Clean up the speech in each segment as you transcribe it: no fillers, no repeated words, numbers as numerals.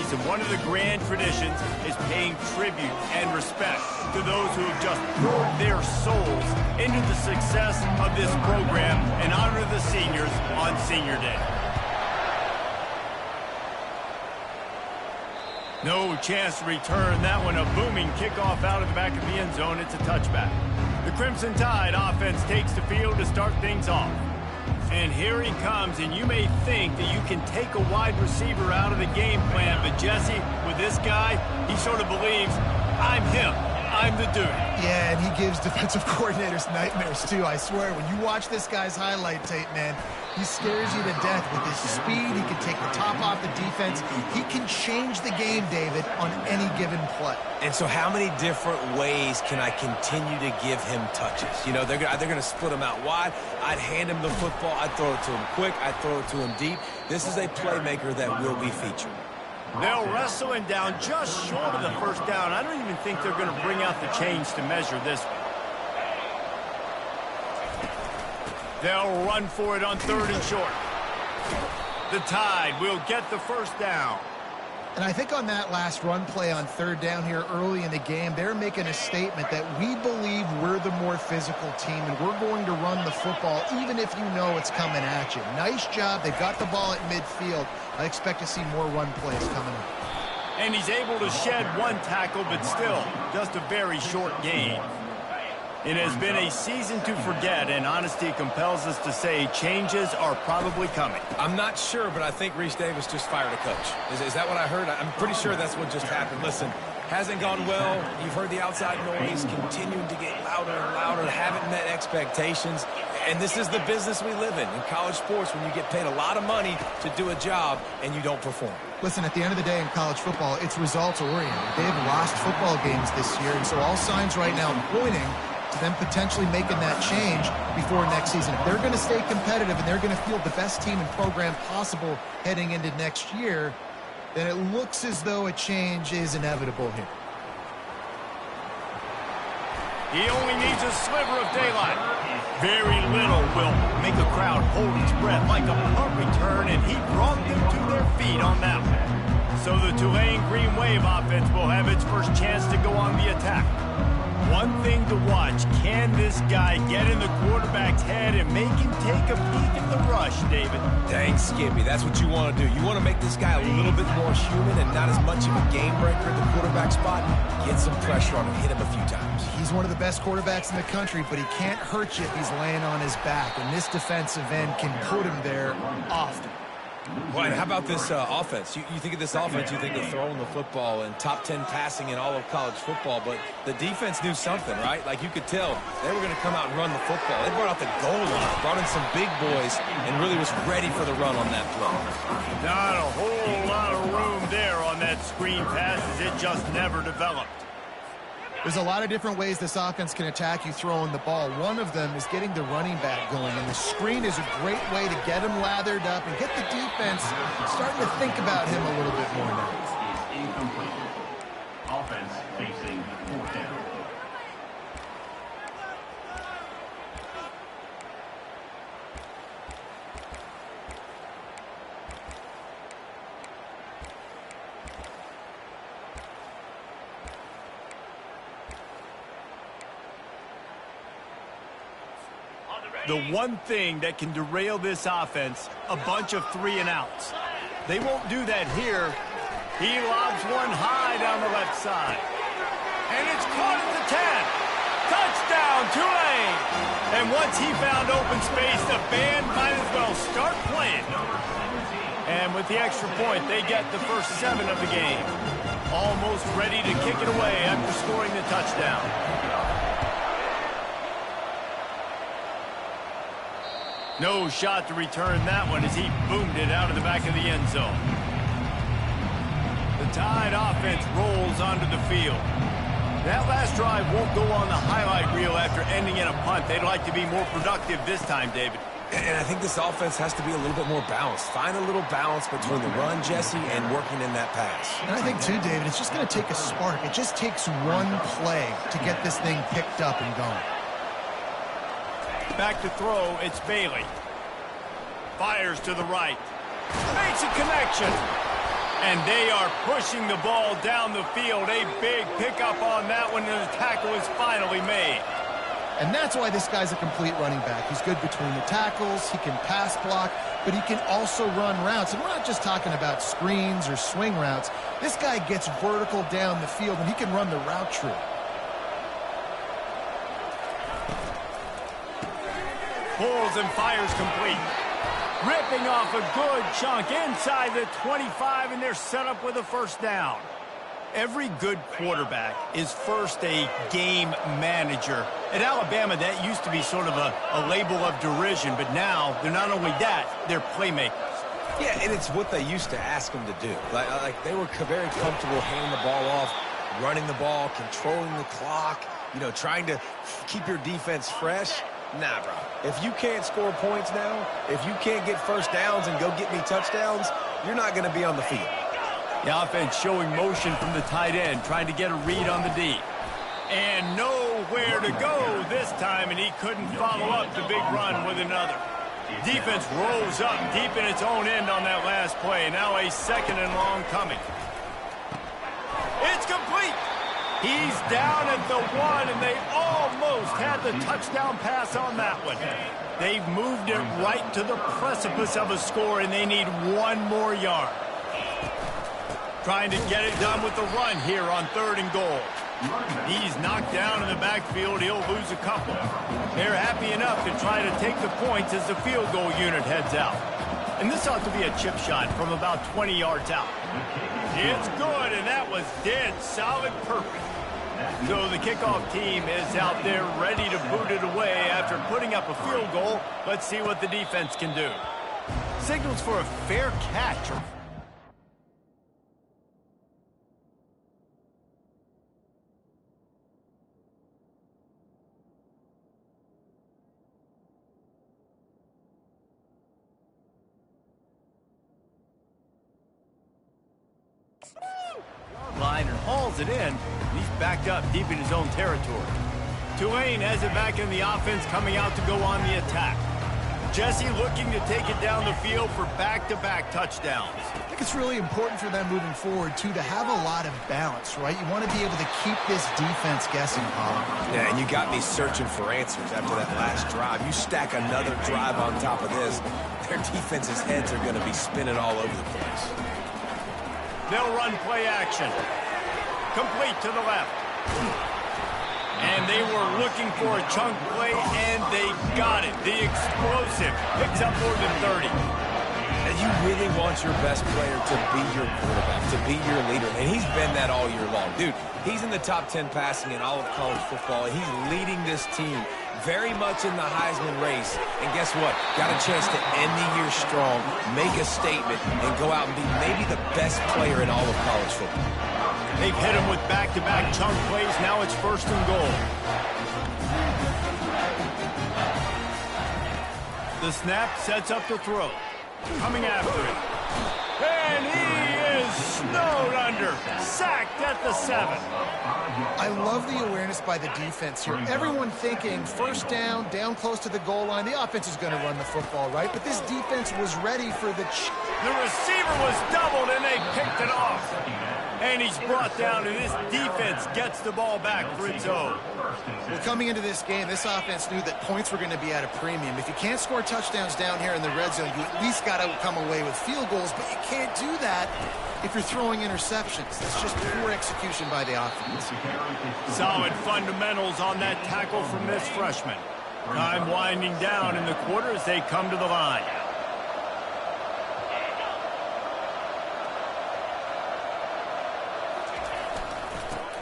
season, one of the grand traditions is paying tribute and respect to those who have just poured their souls into the success of this program and honor the seniors on Senior Day. No chance to return that one. A booming kickoff out of the back of the end zone. It's a touchback. The Crimson Tide offense takes the field to start things off. And here he comes, and you may think that you can take a wide receiver out of the game plan, but Jesse, with this guy, he sort of believes, I'm him. I'm the dude. Yeah, and he gives defensive coordinators nightmares, too. I swear, when you watch this guy's highlight tape, man, he scares you to death with his speed. He can take the top off the defense. He can change the game, David, on any given play. And so how many different ways can I continue to give him touches? You know, they're going to split him out wide. I'd hand him the football. I'd throw it to him quick. I'd throw it to him deep. This is a playmaker that will be featured. They'll wrestle him down just short of the first down. I don't even think they're going to bring out the chains to measure this one. They'll run for it on 3rd and short. The Tide will get the first down. And I think on that last run play on 3rd down here early in the game, they're making a statement that we believe we're the more physical team and we're going to run the football even if you know it's coming at you. Nice job. They got the ball at midfield. I expect to see more run plays coming up. And he's able to shed one tackle, but still just a very short gain. It has been a season to forget, and honesty compels us to say changes are probably coming. I'm not sure, but I think Reese Davis just fired a coach. Is that what I heard? I'm pretty sure that's what just happened. Listen, hasn't gone well. You've heard the outside noise continuing to get louder and louder, haven't met expectations. And this is the business we live in college sports, when you get paid a lot of money to do a job and you don't perform. Listen, at the end of the day in college football, it's results-oriented. They have lost football games this year, and so all signs right now pointing to them potentially making that change before next season. If they're going to stay competitive and they're going to field the best team and program possible heading into next year, then it looks as though a change is inevitable here. He only needs a sliver of daylight. Very little will make a crowd hold its breath like a punt return, and he brought them to their feet on that one. So the Tulane Green Wave offense will have its first chance to go on the attack. One thing to watch, can this guy get in the quarterback's head and make him take a peek at the rush, David? Dang, Skippy, that's what you want to do. You want to make this guy a little bit more human and not as much of a game breaker at the quarterback spot. Get some pressure on him, hit him a few times. He's one of the best quarterbacks in the country, but he can't hurt you if he's laying on his back, and this defensive end can put him there often. Well, and how about this offense? You think of this offense, you think of throwing the football and top 10 passing in all of college football, but the defense knew something, right? Like you could tell they were going to come out and run the football. They brought out the goal line, brought in some big boys, and really was ready for the run on that play. Not a whole lot of room there on that screen pass, as it just never developed. There's a lot of different ways this offense can attack you throwing the ball. One of them is getting the running back going, and the screen is a great way to get him lathered up and get the defense starting to think about him a little bit more now. Incomplete. Offense facing 4th down. The one thing that can derail this offense, a bunch of 3-and-outs. They won't do that here. He lobs one high down the left side. And it's caught at the 10. Touchdown, Tulane! And once he found open space, the band might as well start playing. And with the extra point, they get the first 7 of the game. Almost ready to kick it away after scoring the touchdown. No shot to return that one as he boomed it out of the back of the end zone. The Tide offense rolls onto the field. That last drive won't go on the highlight reel after ending in a punt. They'd like to be more productive this time, David. And I think this offense has to be a little bit more balanced. Find a little balance between the run, Jesse, and working in that pass. And I think, too, David, it's just going to take a spark. It just takes one play to get this thing picked up and going. Back to throw, it's Bailey. Fires to the right. Makes a connection. And they are pushing the ball down the field. A big pickup on that one, and the tackle is finally made. And that's why this guy's a complete running back. He's good between the tackles, he can pass block, but he can also run routes. And we're not just talking about screens or swing routes. This guy gets vertical down the field, and he can run the route tree. Pulls and fires complete. Ripping off a good chunk inside the 25, and they're set up with a first down. Every good quarterback is first a game manager. At Alabama, that used to be sort of a label of derision, but now they're not only that, they're playmakers. Yeah, and it's what they used to ask them to do. Like they were very comfortable handing the ball off, running the ball, controlling the clock, trying to keep your defense fresh. Nah, bro. If you can't score points now, if you can't get first downs and go get me touchdowns, you're not going to be on the field. The offense showing motion from the tight end, trying to get a read on the D. And nowhere to go this time, and he couldn't follow up the big run with another. Defense rolls up deep in its own end on that last play. Now a second and long coming. It's complete. He's down at the 1, and they almost had the touchdown pass on that one. They've moved it right to the precipice of a score, and they need one more yard. Trying to get it done with the run here on 3rd and goal. He's knocked down in the backfield. He'll lose a couple. They're happy enough to try to take the points as the field goal unit heads out. And this ought to be a chip shot from about 20 yards out. It's good, and that was dead solid perfect. So the kickoff team is out there ready to boot it away after putting up a field goal. Let's see what the defense can do. Signals for a fair catch. Line and hauls it in. He's backed up deep in his own territory. Tulane has it back in the offense, coming out to go on the attack. Jesse looking to take it down the field for back-to-back touchdowns. I think it's really important for them moving forward, too, to have a lot of balance, right? You want to be able to keep this defense guessing, Paul. Yeah, and you got me searching for answers after that last drive. You stack another drive on top of this, their defense's heads are going to be spinning all over the place. They'll run play action. Complete to the left. And they were looking for a chunk play, and they got it. The explosive picks up more than 30. And you really want your best player to be your quarterback, to be your leader. And he's been that all year long. Dude, he's in the top 10 passing in all of college football, and he's leading this team very much in the Heisman race. And guess what? Got a chance to end the year strong, make a statement, and go out and be maybe the best player in all of college football. They've hit him with back-to-back chunk plays. Now it's 1st and goal. The snap sets up the throw. Coming after it. And he is snowed under. Sacked at the 7. I love the awareness by the defense here. Everyone thinking first down, down close to the goal line. The offense is going to run the football, right? But this defense was ready for the... The receiver was doubled, and they picked it off. And he's brought down, and this defense gets the ball back for its own. Well, coming into this game, this offense knew that points were going to be at a premium. If you can't score touchdowns down here in the red zone, you at least got to come away with field goals, but you can't do that if you're throwing interceptions. That's just poor execution by the offense. Solid fundamentals on that tackle from this freshman. Time winding down in the quarter as they come to the line.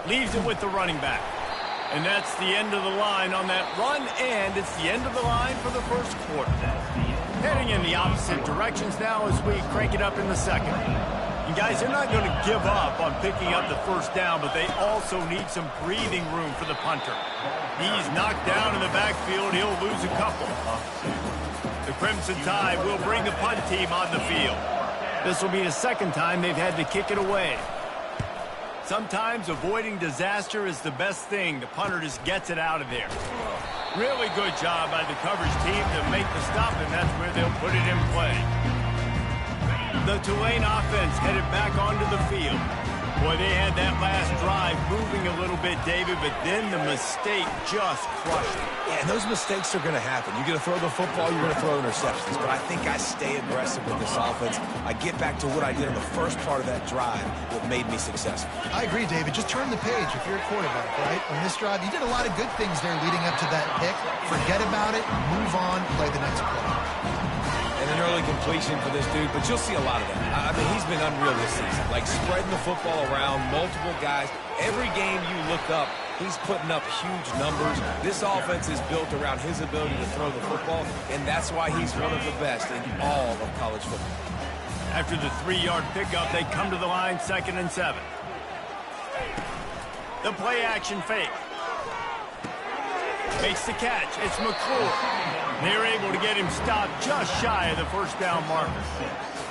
Leaves it with the running back. And that's the end of the line on that run, and it's the end of the line for the first quarter. Heading in the opposite directions now as we crank it up in the second. And guys, they're not going to give up on picking up the first down, but they also need some breathing room for the punter. He's knocked down in the backfield. He'll lose a couple. The Crimson Tide will bring the punt team on the field. This will be the second time they've had to kick it away. Sometimes avoiding disaster is the best thing. The punter just gets it out of there. Really good job by the coverage team to make the stop, and that's where they'll put it in play. The Tulane offense headed back onto the field. Boy, they had that last drive moving a little bit, David, but then the mistake just crushed it. Yeah, and those mistakes are going to happen. You're going to throw the football, you're going to throw interceptions. But I think I stay aggressive with this offense. I get back to what I did in the first part of that drive that made me successful. I agree, David. Just turn the page if you're a quarterback, right? On this drive, you did a lot of good things there leading up to that pick. Forget about it, move on, play the next play. And an early completion for this dude, but you'll see a lot of that. I mean, he's been unreal this season. Like, spreading the football around, multiple guys. Every game you look up, he's putting up huge numbers. This offense is built around his ability to throw the football, and that's why he's one of the best in all of college football. After the 3-yard pickup, they come to the line, 2nd and 7. The play-action fake. Makes the catch. It's McClure. They're able to get him stopped just shy of the first down marker.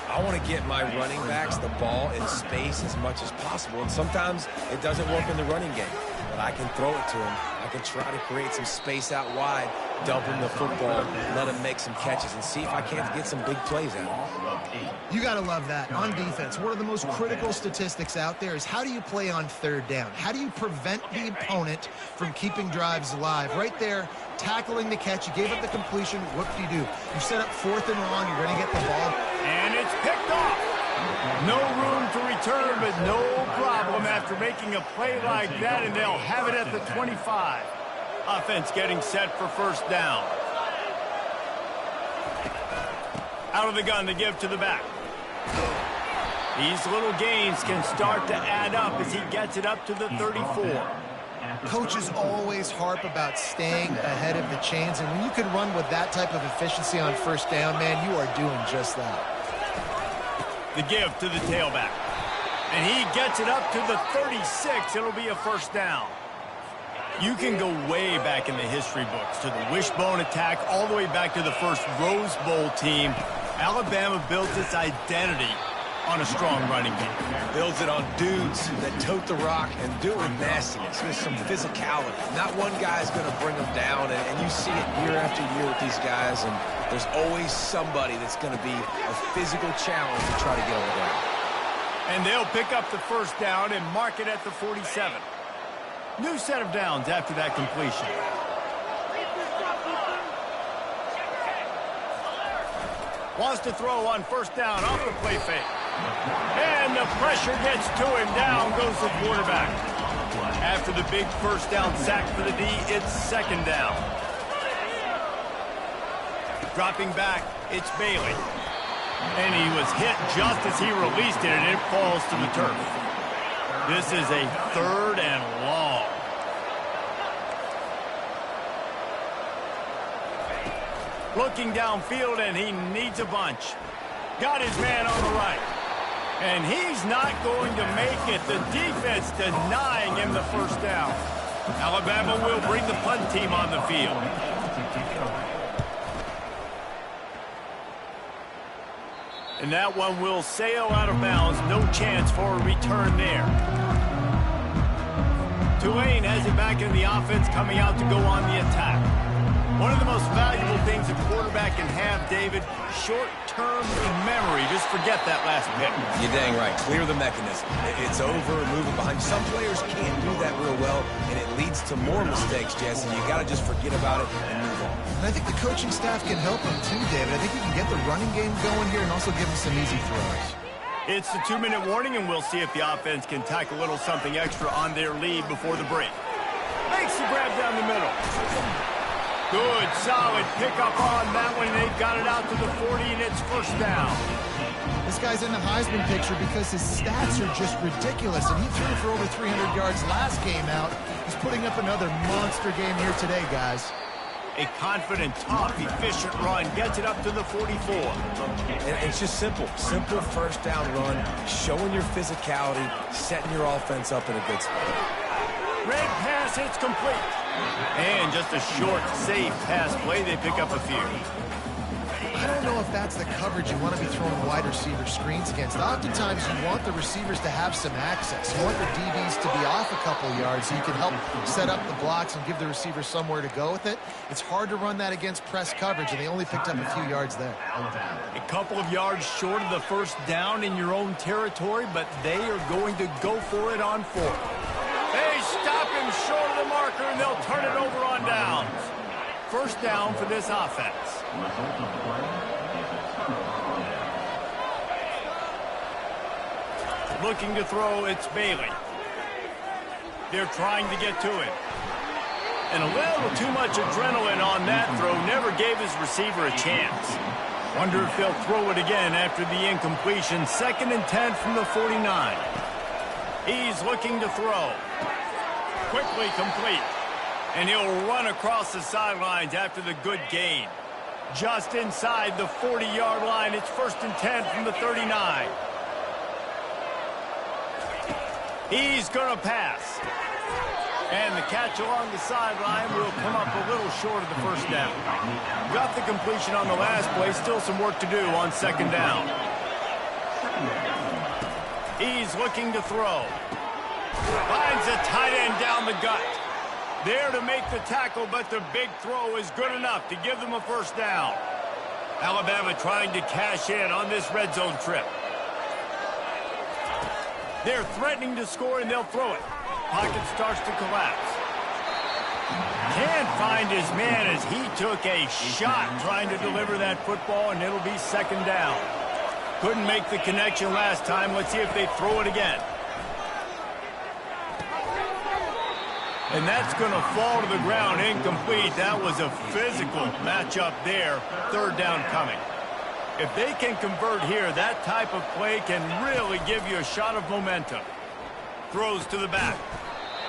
I want to get my running backs the ball in space as much as possible, and sometimes it doesn't work in the running game. But I can throw it to him. I can try to create some space out wide, dump him the football, let him make some catches, and see if I can't get some big plays out of him. You got to love that. On defense, one of the most critical statistics out there is how do you play on 3rd down? How do you prevent the opponent from keeping drives alive? Right there, tackling the catch. You gave up the completion. What do? You set up 4th and long. You're going to get the ball. And it's picked off. No room to return, but no problem after making a play like that, and they'll have it at the 25. Offense getting set for 1st down. Out of the gun to give to the back. These little gains can start to add up as he gets it up to the 34. Coaches always harp about staying ahead of the chains, and when you can run with that type of efficiency on 1st down, man, you are doing just that. The give to the tailback. And he gets it up to the 36. It'll be a 1st down. You can go way back in the history books to the wishbone attack all the way back to the first Rose Bowl team. Alabama built its identity on a strong running game. Builds it on dudes that tote the rock and do it with nastiness, with some physicality. Not one guy's going to bring them down, and you see it year after year with these guys, and there's always somebody that's going to be a physical challenge to try to get on the ground. And they'll pick up the 1st down and mark it at the 47. New set of downs after that completion. Wants to throw on 1st down off the play fake. And the pressure gets to him. Down goes the quarterback. After the big 1st down sack for the D, it's 2nd down. Dropping back, it's Bailey. And he was hit just as he released it, and it falls to the turf. This is a 3rd and long. Looking downfield, and he needs a bunch. Got his man on the right. And he's not going to make it. The defense denying him the 1st down. Alabama will bring the punt team on the field. And that one will sail out of bounds. No chance for a return there. Tulane has it back in the offense, coming out to go on the attack. One of the most valuable things a quarterback can have, David, short-term memory. Just forget that last pick. You're dang right. Clear the mechanism. It's over, moving behind. Some players can't do that real well, and it leads to more mistakes, Jesse. You got to just forget about it and move on. And I think the coaching staff can help him too, David. I think you can get the running game going here and also give him some easy throws. It's the 2-minute warning, and we'll see if the offense can tack a little something extra on their lead before the break. Makes the grab down the middle. Good, solid pickup on that one. They've got it out to the 40, and it's 1st down. This guy's in the Heisman picture because his stats are just ridiculous, and he threw for over 300 yards last game out. He's putting up another monster game here today, guys. A confident, tough, efficient run gets it up to the 44. And it's just simple. Simple 1st down run, showing your physicality, setting your offense up in a good spot. Red pass, it's complete. And just a short, safe pass play. They pick up a few. I don't know if that's the coverage you want to be throwing wide receiver screens against. Oftentimes, you want the receivers to have some access. You want the DBs to be off a couple yards so you can help set up the blocks and give the receivers somewhere to go with it. It's hard to run that against press coverage, and they only picked up a few yards there. A couple of yards short of the first down in your own territory, but they are going to go for it on fourth. They stop him short of the marker, and they'll turn it over on downs. First down for this offense. Looking to throw, it's Bailey. They're trying to get to him. And a little too much adrenaline on that throw never gave his receiver a chance. Wonder if they'll throw it again after the incompletion. 2nd and 10 from the 49. He's looking to throw. Quickly complete. And he'll run across the sidelines after the good gain. Just inside the 40-yard line. It's 1st and 10 from the 39. He's going to pass. And the catch along the sideline will come up a little short of the first down. Got the completion on the last play. Still some work to do on 2nd down. He's looking to throw. Finds a tight end down the gut. There to make the tackle, but the big throw is good enough to give them a first down. Alabama trying to cash in on this red zone trip. They're threatening to score, and they'll throw it. Pocket starts to collapse. Can't find his man as he took a shot trying to deliver that football, and it'll be 2nd down. Couldn't make the connection last time. Let's see if they throw it again. And that's going to fall to the ground incomplete. That was a physical matchup there. 3rd down coming. If they can convert here, that type of play can really give you a shot of momentum. Throws to the back.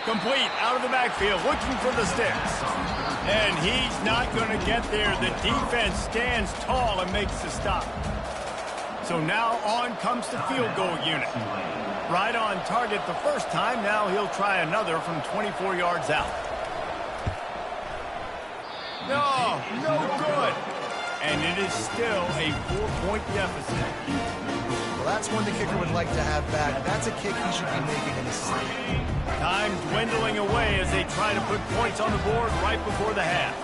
Complete out of the backfield, looking for the sticks. And he's not going to get there. The defense stands tall and makes the stop. So now on comes the field goal unit. Right on target the first time. Now he'll try another from 24 yards out. No good. And it is still a 4-point deficit. Well, that's one the kicker would like to have back. That's a kick he should be making in his sleep. Time dwindling away as they try to put points on the board right before the half.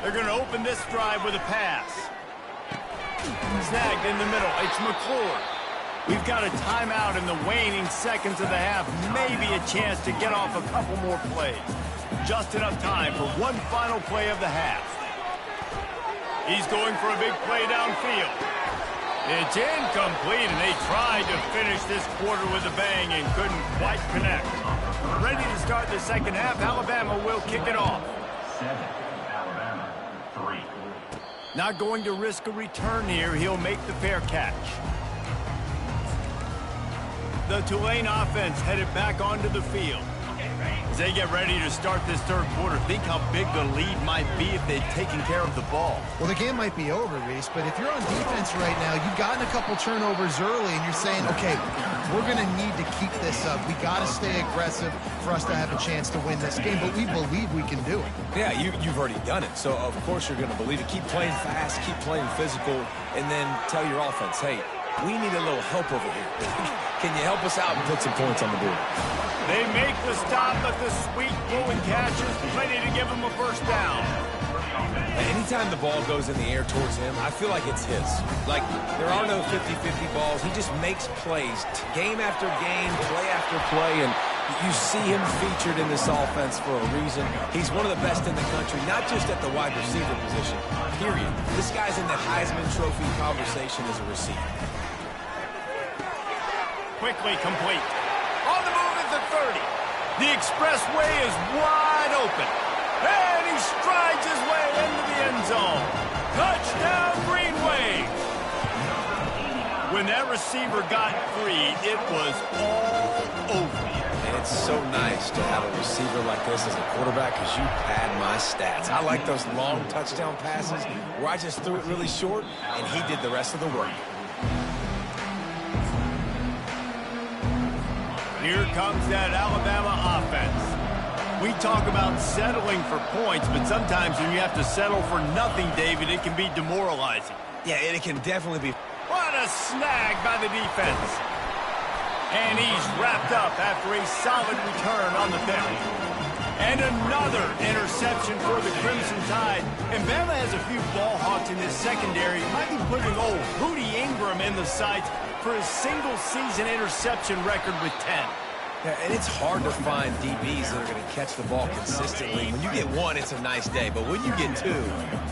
They're going to open this drive with a pass. Snagged in the middle. It's McClure. We've got a timeout in the waning seconds of the half. Maybe a chance to get off a couple more plays. Just enough time for one final play of the half. He's going for a big play downfield. It's incomplete, and they tried to finish this quarter with a bang and couldn't quite connect. Ready to start the second half. Alabama will kick it off. 7, Alabama, 3. Not going to risk a return here. He'll make the fair catch. The Tulane offense headed back onto the field. As they get ready to start this 3rd quarter, think how big the lead might be if they'd taken care of the ball. Well, the game might be over, Reese, but if you're on defense right now, you've gotten a couple turnovers early, and you're saying, okay, we're going to need to keep this up. We got to stay aggressive for us to have a chance to win this game, but we believe we can do it. Yeah, you've already done it, so of course you're going to believe it. Keep playing fast, keep playing physical, and then tell your offense, hey, we need a little help over here. Can you help us out and put some points on the board? They make the stop, but the sweet throwing catch is plenty to give him a first down. Anytime the ball goes in the air towards him, I feel like it's his. Like, there are no 50-50 balls. He just makes plays, game after game, play after play, and you see him featured in this offense for a reason. He's one of the best in the country, not just at the wide receiver position, period. This guy's in the Heisman Trophy conversation as a receiver. Quickly complete. On the move at the 30. The expressway is wide open. And he strides his way into the end zone. Touchdown, Green Wave. When that receiver got free, it was all over. And it's so nice to have a receiver like this as a quarterback because you pad my stats. I like those long touchdown passes where I just threw it really short and he did the rest of the work. Here comes that Alabama offense. We talk about settling for points, but sometimes when you have to settle for nothing, David, it can be demoralizing. Yeah, and it can definitely be. What a snag by the defense. And he's wrapped up after a solid return on the pick. And another interception for the Crimson Tide. And Bama has a few ball hawks in his secondary. Might be putting old Hootie Ingram in the sights for his single-season interception record with 10. Yeah, and it's hard to find DBs that are going to catch the ball consistently. When you get one, it's a nice day. But when you get two,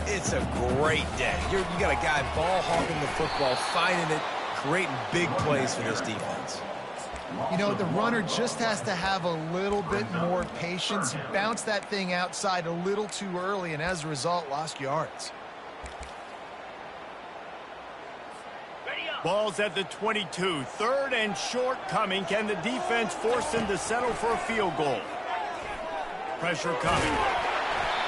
it's a great day. You got a guy ball hawking the football, finding it, creating big plays for this defense. You know, the runner just has to have a little bit more patience. He bounced that thing outside a little too early, and as a result, lost yards. Ball's at the 22. Third and short coming. Can the defense force them to settle for a field goal? Pressure coming.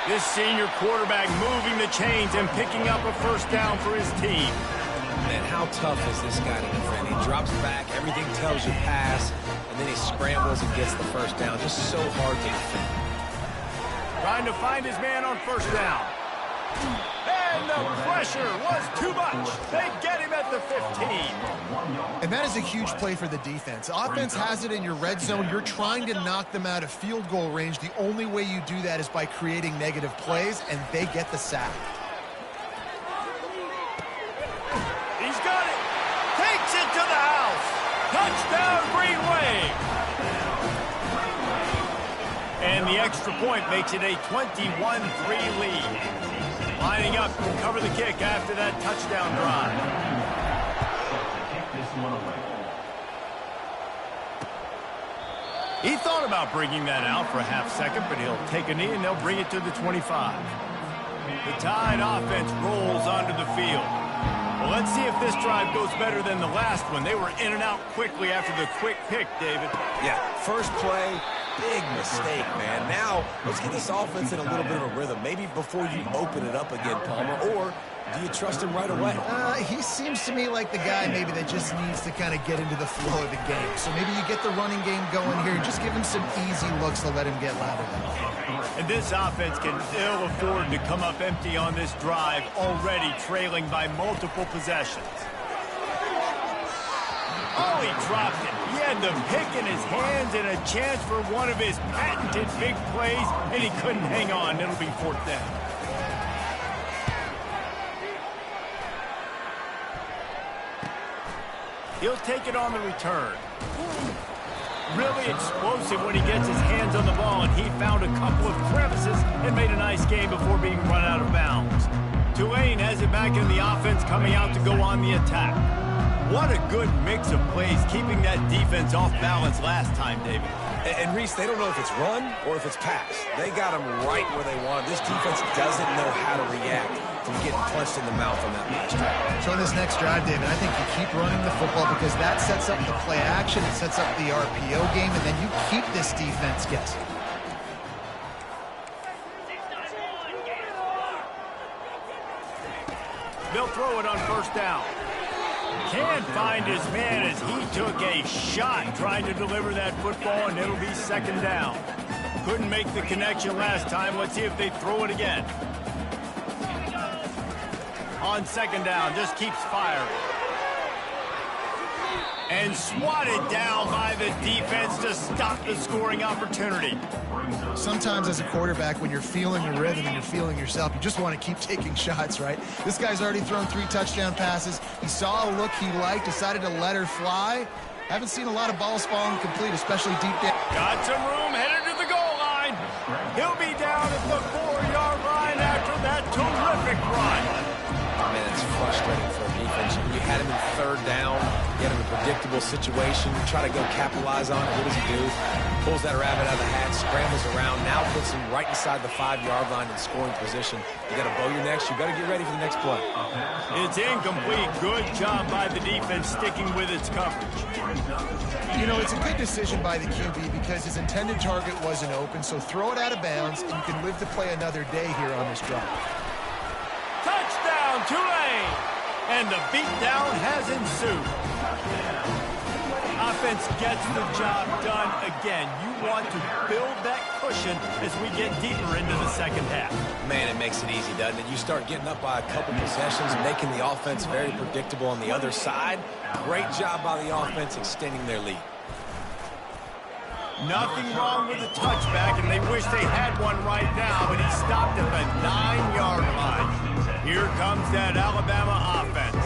This senior quarterback moving the chains and picking up a first down for his team. Man, how tough is this guy to defend? He drops back, everything tells you pass, and then he scrambles and gets the first down. Just so hard to defend. Trying to find his man on first down. And the pressure was too much. They get him at the 15. And that is a huge play for the defense. Offense has it in your red zone. You're trying to knock them out of field goal range. The only way you do that is by creating negative plays, and they get the sack. He's got it. Takes it to the house. Touchdown, Green Wave. And the extra point makes it a 21-3 lead. Lining up to cover the kick after that touchdown drive. He thought about bringing that out for a half second, but he'll take a knee and they'll bring it to the 25. The Tide offense rolls onto the field. Well, let's see if this drive goes better than the last one. They were in and out quickly after the quick pick, David. Yeah, first play, big mistake, man. Now, let's get this offense in a little bit of a rhythm. Maybe before you open it up again, Palmer, or do you trust him right away? He seems to me like the guy maybe that just needs to kind of get into the flow of the game. So maybe you get the running game going here. Just give him some easy looks to let him get louder. And this offense can ill afford to come up empty on this drive, already trailing by multiple possessions. Oh, he dropped it. He had the pick in his hands and a chance for one of his patented big plays, and he couldn't hang on. It'll be fourth down. He'll take it on the return. Really explosive when he gets his hands on the ball, and he found a couple of crevices and made a nice game before being run out of bounds. Tulane has it back in the offense, coming out to go on the attack. What a good mix of plays, keeping that defense off balance last time, David. And Reese, they don't know if it's run or if it's pass. They got them right where they want. This defense doesn't know how to react from getting punched in the mouth on that last drive. So on this next drive, David, I think you keep running the football because that sets up the play action, it sets up the RPO game, and then you keep this defense guessing. They'll throw it on first down. Can't find his man as he took a shot trying to deliver that football, and it'll be second down. Couldn't make the connection last time. Let's see if they throw it again. On second down, just keeps firing. And swatted down by the defense to stop the scoring opportunity. Sometimes as a quarterback, when you're feeling your rhythm and you're feeling yourself, you just want to keep taking shots, right? This guy's already thrown 3 touchdown passes. He saw a look he liked, decided to let her fly. Haven't seen a lot of balls falling complete, especially deep down. Got some room, headed to the goal line. He'll be down at the 4-yard line after that terrific run. Man, it's frustrating for a defense. You had him in third down, get him in a predictable situation, try to go capitalize on it. What does he do? Pulls that rabbit out of the hat, scrambles around, now puts him right inside the 5-yard line in scoring position. You got to bow your necks. You better get ready for the next play. It's incomplete. Good job by the defense sticking with its coverage. You know, it's a good decision by the QB because his intended target wasn't open, so throw it out of bounds, and you can live to play another day here on this drive. Touchdown, Tulane! And the beatdown has ensued. defense gets the job done again. You want to build that cushion as we get deeper into the second half. Man, it makes it easy, doesn't it? You start getting up by a couple possessions, making the offense very predictable on the other side. Great job by the offense extending their lead. Nothing wrong with the touchback, and they wish they had one right now, but he stopped at the 9-yard line. Here comes that Alabama offense.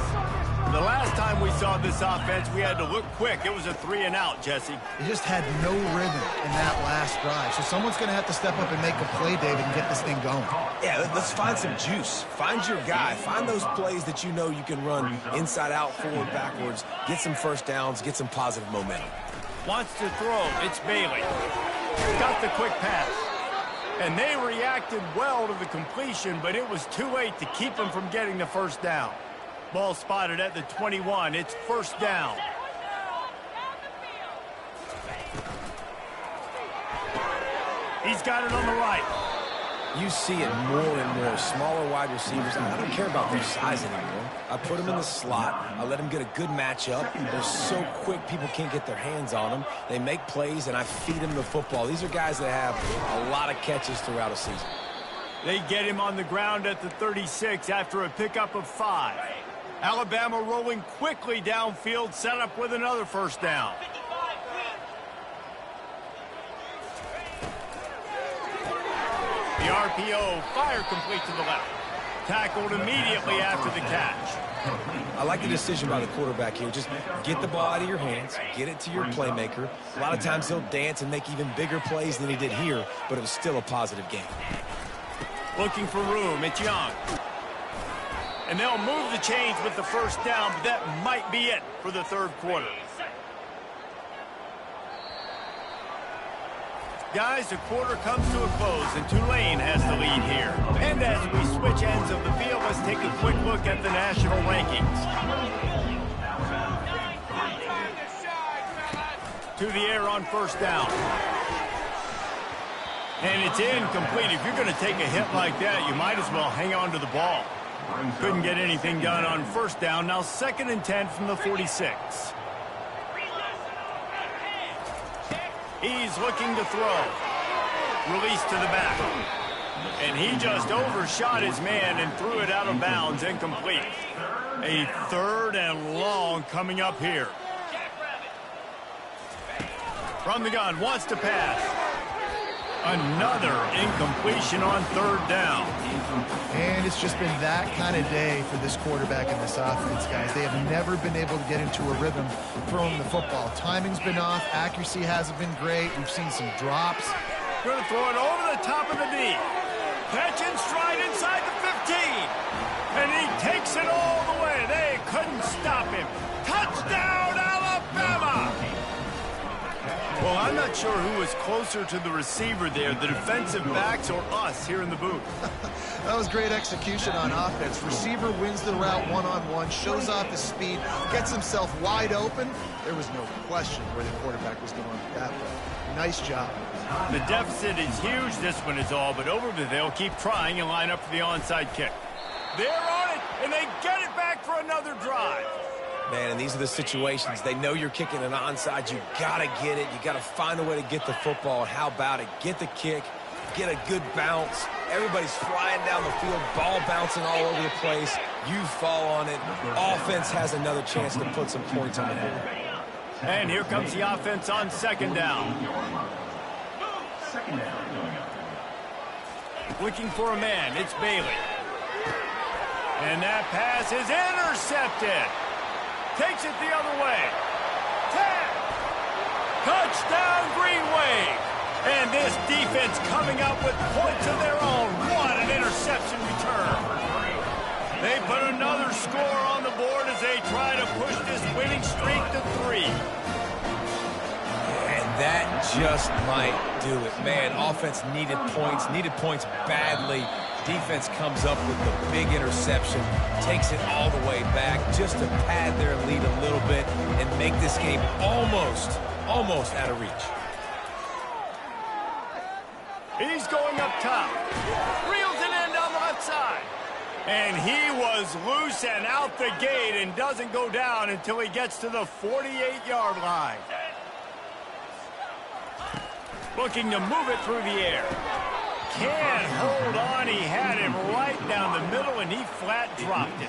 The last time we saw this offense, we had to look quick. It was a 3-and-out, Jesse. They just had no rhythm in that last drive. So someone's going to have to step up and make a play, David, and get this thing going. Yeah, let's find some juice. Find your guy. Find those plays that you know you can run inside out, forward, backwards. Get some first downs. Get some positive momentum. Wants to throw. It's Bailey. Got the quick pass. And they reacted well to the completion, but it was too late to keep him from getting the first down. Ball spotted at the 21. It's first down. He's got it on the right. You see it more and more. Smaller wide receivers. I don't care about their size anymore. I put them in the slot. I let them get a good matchup. They're so quick, people can't get their hands on them. They make plays, and I feed them the football. These are guys that have a lot of catches throughout a season. They get him on the ground at the 36 after a pickup of 5. Alabama rolling quickly downfield, set up with another first down. The RPO, fire complete to the left. Tackled immediately after the catch. I like the decision by the quarterback here. Just get the ball out of your hands, get it to your playmaker. A lot of times he'll dance and make even bigger plays than he did here, but it was still a positive game. Looking for room, it's Young. And they'll move the chains with the first down, but that might be it for the third quarter. Guys, the quarter comes to a close, and Tulane has the lead here. And as we switch ends of the field, let's take a quick look at the national rankings. To the air on first down. And it's incomplete. If you're going to take a hit like that, you might as well hang on to the ball. Couldn't get anything done on first down. Now 2nd and 10 from the 46. He's looking to throw. Release to the back. And he just overshot his man and threw it out of bounds, incomplete. A 3rd and long coming up here. From the gun, wants to pass. Another incompletion on 3rd down. And it's just been that kind of day for this quarterback and this offense, guys. They have never been able to get into a rhythm throwing the football. Timing's been off. Accuracy hasn't been great. We've seen some drops. Going to throw it over the top of the knee. Catch and stride inside the 15. And he takes it all the way. They couldn't stop him. Touchdown, Alabama! Well, I'm not sure who was closer to the receiver there, the defensive backs or us here in the booth. That was great execution on offense. Receiver wins the route one-on-one, shows off his speed, gets himself wide open. There was no question where the quarterback was going with that play. Nice job. The deficit is huge, this one is all, but over they'll keep trying and line up for the onside kick. They're on it, and they get it back for another drive. Man, and these are the situations. They know you're kicking an onside. You got to get it. You got to find a way to get the football. And how about it? Get the kick. Get a good bounce. Everybody's flying down the field. Ball bouncing all over the place. You fall on it. Offense has another chance to put some points on the board. And here comes the offense on 2nd down. Looking for a man. It's Bailey. And that pass is intercepted. Takes it the other way. 10. Touchdown, Green Wave. And this defense coming up with points of their own. What an interception return. They put another score on the board as they try to push this winning streak to 3. And that just might do it. Man, offense needed points badly. Defense comes up with the big interception, takes it all the way back just to pad their lead a little bit and make this game almost out of reach. He's going up top. Reels it in down the left side. And he was loose and out the gate and doesn't go down until he gets to the 48-yard line. Looking to move it through the air. Can't hold on. He had him right down the middle, and he flat dropped it.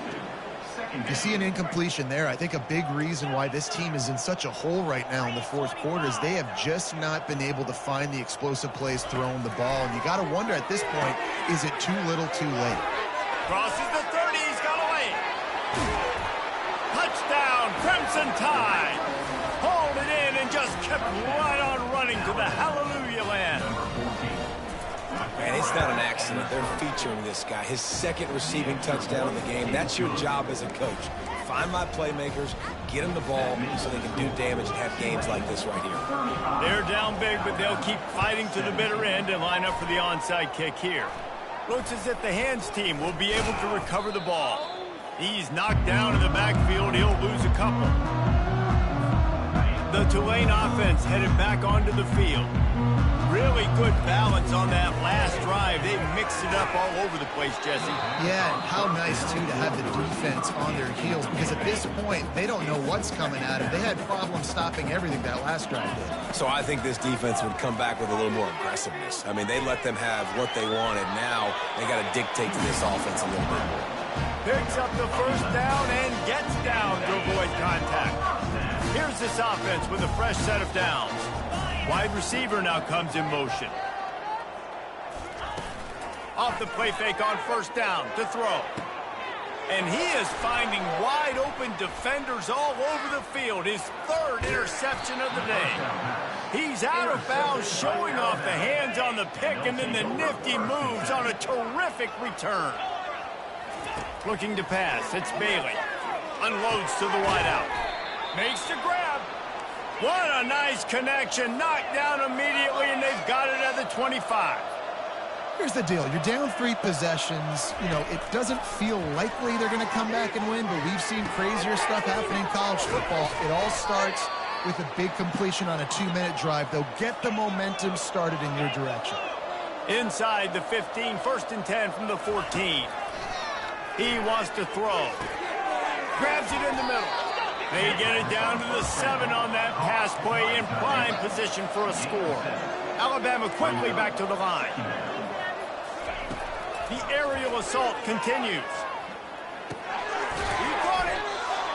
You see an incompletion there. I think a big reason why this team is in such a hole right now in the fourth quarter is they have just not been able to find the explosive plays throwing the ball. And you got to wonder at this point, is it too little too late? Crosses the 30. He's got away. Touchdown, Crimson Tide. Hauled it in and just kept right on running to the hallelujah land. Man, it's not an accident. They're featuring this guy. His second receiving touchdown in the game. That's your job as a coach. Find my playmakers, get them the ball so they can do damage and have games like this right here. They're down big, but they'll keep fighting to the bitter end and line up for the onside kick here. Looks as if the hands team will be able to recover the ball. He's knocked down in the backfield. He'll lose a couple. The Tulane offense headed back onto the field. Really good balance on that last drive. They mixed it up all over the place, Jesse. Yeah, and how nice, too, to have the defense on their heels, because at this point, they don't know what's coming at them. They had problems stopping everything that last drive did. So I think this defense would come back with a little more aggressiveness. I mean, they let them have what they wanted. Now they got to dictate to this offense a little bit more. Picks up the first down and gets down to avoid contact. Here's this offense with a fresh set of downs. Wide receiver now comes in motion. Off the play fake on first down to throw. And he is finding wide open defenders all over the field. His third interception of the day. He's out of bounds, showing off the hands on the pick, and then the nifty moves on a terrific return. Looking to pass, it's Bailey. Unloads to the wideout. Makes the grab. What a nice connection. Knocked down immediately, and they've got it at the 25. Here's the deal. You're down 3 possessions. You know, it doesn't feel likely they're going to come back and win, but we've seen crazier stuff happen in college football. It all starts with a big completion on a 2-minute drive. They'll get the momentum started in your direction. Inside the 15, 1st and 10 from the 14. He wants to throw. Grabs it in the middle. They get it down to the 7 on that pass play, in prime position for a score. Alabama quickly back to the line. The aerial assault continues. He caught it.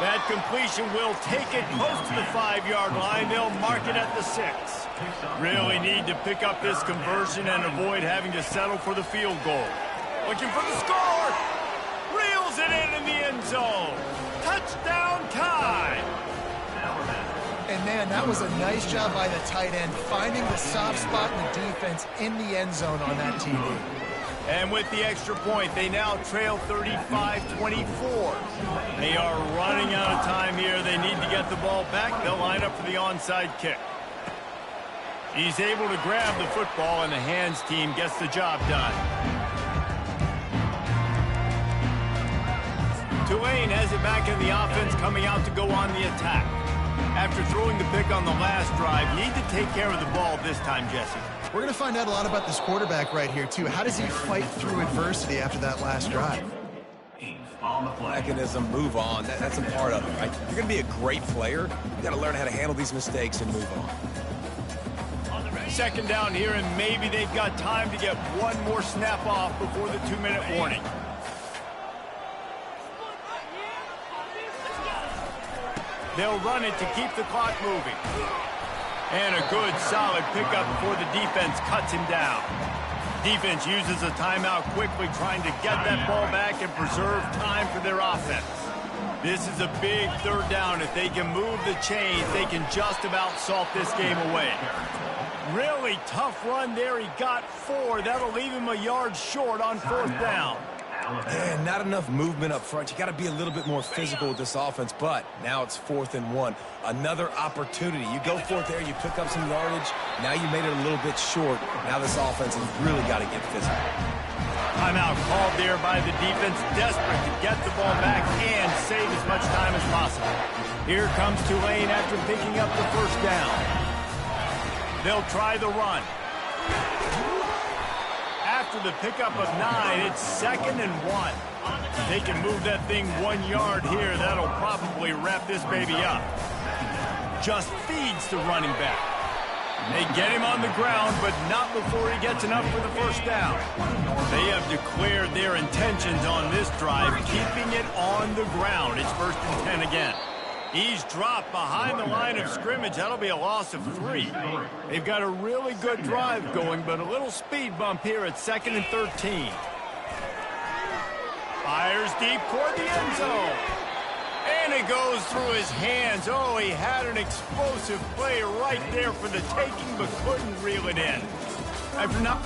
That completion will take it close to the 5-yard line. They'll mark it at the 6. Really need to pick up this conversion and avoid having to settle for the field goal. Looking for the score. Reels it in the end zone. Touchdown Tide. And, man, that was a nice job by the tight end, finding the soft spot in the defense in the end zone on that TD. And with the extra point, they now trail 35-24. They are running out of time here. They need to get the ball back. They'll line up for the onside kick. He's able to grab the football, and the hands team gets the job done. Tulane has it back in the offense, coming out to go on the attack. After throwing the pick on the last drive, need to take care of the ball this time, Jesse. We're going to find out a lot about this quarterback right here, too. How does he fight through adversity after that last drive? Mechanism, move on. That's a part of it, right? You're going to be a great player. You got to learn how to handle these mistakes and move on. 2nd down here, and maybe they've got time to get one more snap off before the 2-minute warning. They'll run it to keep the clock moving. And a good, solid pickup before the defense cuts him down. Defense uses a timeout quickly, trying to get that ball back and preserve time for their offense. This is a big 3rd down. If they can move the chains, they can just about salt this game away. Really tough run there. He got 4. That'll leave him a yard short on 4th down. Yeah, not enough movement up front. You got to be a little bit more physical with this offense, but now it's 4th and 1. Another opportunity. You go for it there, you pick up some yardage. Now you made it a little bit short. Now this offense has really got to get physical. Timeout called there by the defense, desperate to get the ball back and save as much time as possible. Here comes Tulane after picking up the 1st down. They'll try the run. After the pickup of 9, it's 2nd and 1. They can move that thing 1 yard here. That'll probably wrap this baby up. Just feeds the running back. They get him on the ground, but not before he gets enough for the first down. They have declared their intentions on this drive, keeping it on the ground. It's 1st and 10 again. He's dropped behind the line of scrimmage. That'll be a loss of 3. They've got a really good drive going, but a little speed bump here at 2nd and 13. Fires deep toward the end zone. And it goes through his hands. Oh, he had an explosive play right there for the taking, but couldn't reel it in. After not